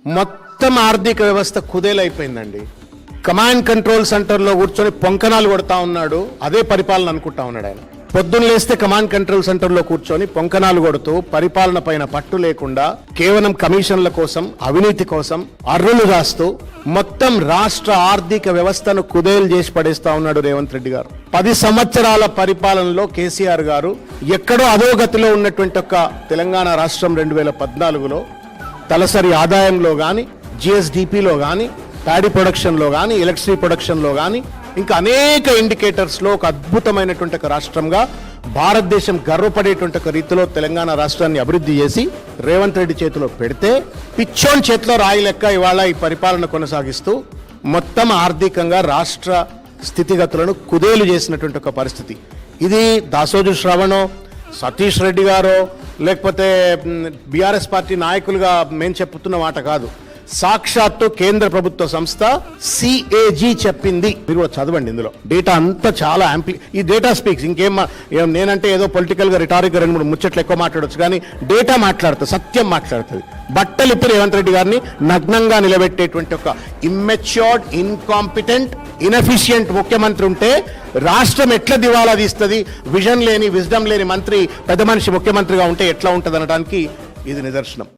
మొత్తం ఆర్థిక వ్యవస్థ కుదేలైపోయిందండి. కమాండ్ కంట్రోల్ సెంటర్లో కూర్చొని పొంకనాలు కొడతా ఉన్నాడు, అదే పరిపాలన అనుకుంటా ఉన్నాడు ఆయన. పొద్దున్న లేస్తే కమాండ్ కంట్రోల్ సెంటర్లో కూర్చొని పొంకనాలు కొడుతూ పరిపాలన పైన పట్టు లేకుండా కేవలం కమిషన్ల కోసం, అవినీతి కోసం అర్రులు రాస్తూ మొత్తం రాష్ట్ర ఆర్థిక వ్యవస్థను కుదేలు చేసి పడేస్తా ఉన్నాడు రేవంత్ రెడ్డి గారు. 10 సంవత్సరాల పరిపాలనలో కేసీఆర్ గారు ఎక్కడో అధోగతిలో ఉన్నటువంటి ఒక తెలంగాణ రాష్ట్రం 2014లో తలసరి ఆదాయంలో కానీ, జిఎస్డిపిలో కానీ, ప్యాడీ ప్రొడక్షన్లో కానీ, ఎలక్ట్రిసిటీ ప్రొడక్షన్లో కానీ, ఇంకా అనేక ఇండికేటర్స్లో ఒక అద్భుతమైనటువంటి ఒక రాష్ట్రంగా భారతదేశం గర్వపడేటువంటి ఒక రీతిలో తెలంగాణ రాష్ట్రాన్ని అభివృద్ధి చేసి రేవంత్ రెడ్డి చేతిలో పెడితే, పిచ్చోన్ చేతిలో రాయి లెక్క ఇవాళ ఈ పరిపాలన కొనసాగిస్తూ మొత్తం ఆర్థికంగా రాష్ట్ర స్థితిగతులను కుదేలు చేసినటువంటి ఒక పరిస్థితి. ఇది దాసోజు శ్రవణో, సతీష్ రెడ్డి గారో, లేకపోతే బీఆర్ఎస్ పార్టీ నాయకులుగా మేము చెప్తున్న మాట కాదు. సాక్షాత్తు కేంద్ర ప్రభుత్వ సంస్థ సిఏజీ చెప్పింది. మీరు కూడా చదవండి, ఇందులో డేటా అంతా చాలా ఈ డేటా స్పీక్స్. నేనంటే ఏదో పొలిటికల్ గా రిటారిక్ 2-3 ముచ్చట్లు ఎక్కువ మాట్లాడవచ్చు, కానీ డేటా మాట్లాడుతుంది, సత్యం మాట్లాడుతుంది. బట్టలిప్పి రేవంత్ రెడ్డి గారిని నగ్నంగా నిలబెట్టేటువంటి ఒక ఇమ్మెచ్యూర్డ్, ఇన్కాంపిటెంట్, ఇన్ఎఫిషియంట్ ముఖ్యమంత్రి ఉంటే రాష్ట్రం ఎట్లా దివాలా తీస్తుంది? విజన్ లేని, విజ్డమ్ లేని మంత్రి, పెద్ద మనిషి ముఖ్యమంత్రిగా ఉంటే ఎట్లా ఉంటుంది అనడానికి ఇది నిదర్శనం.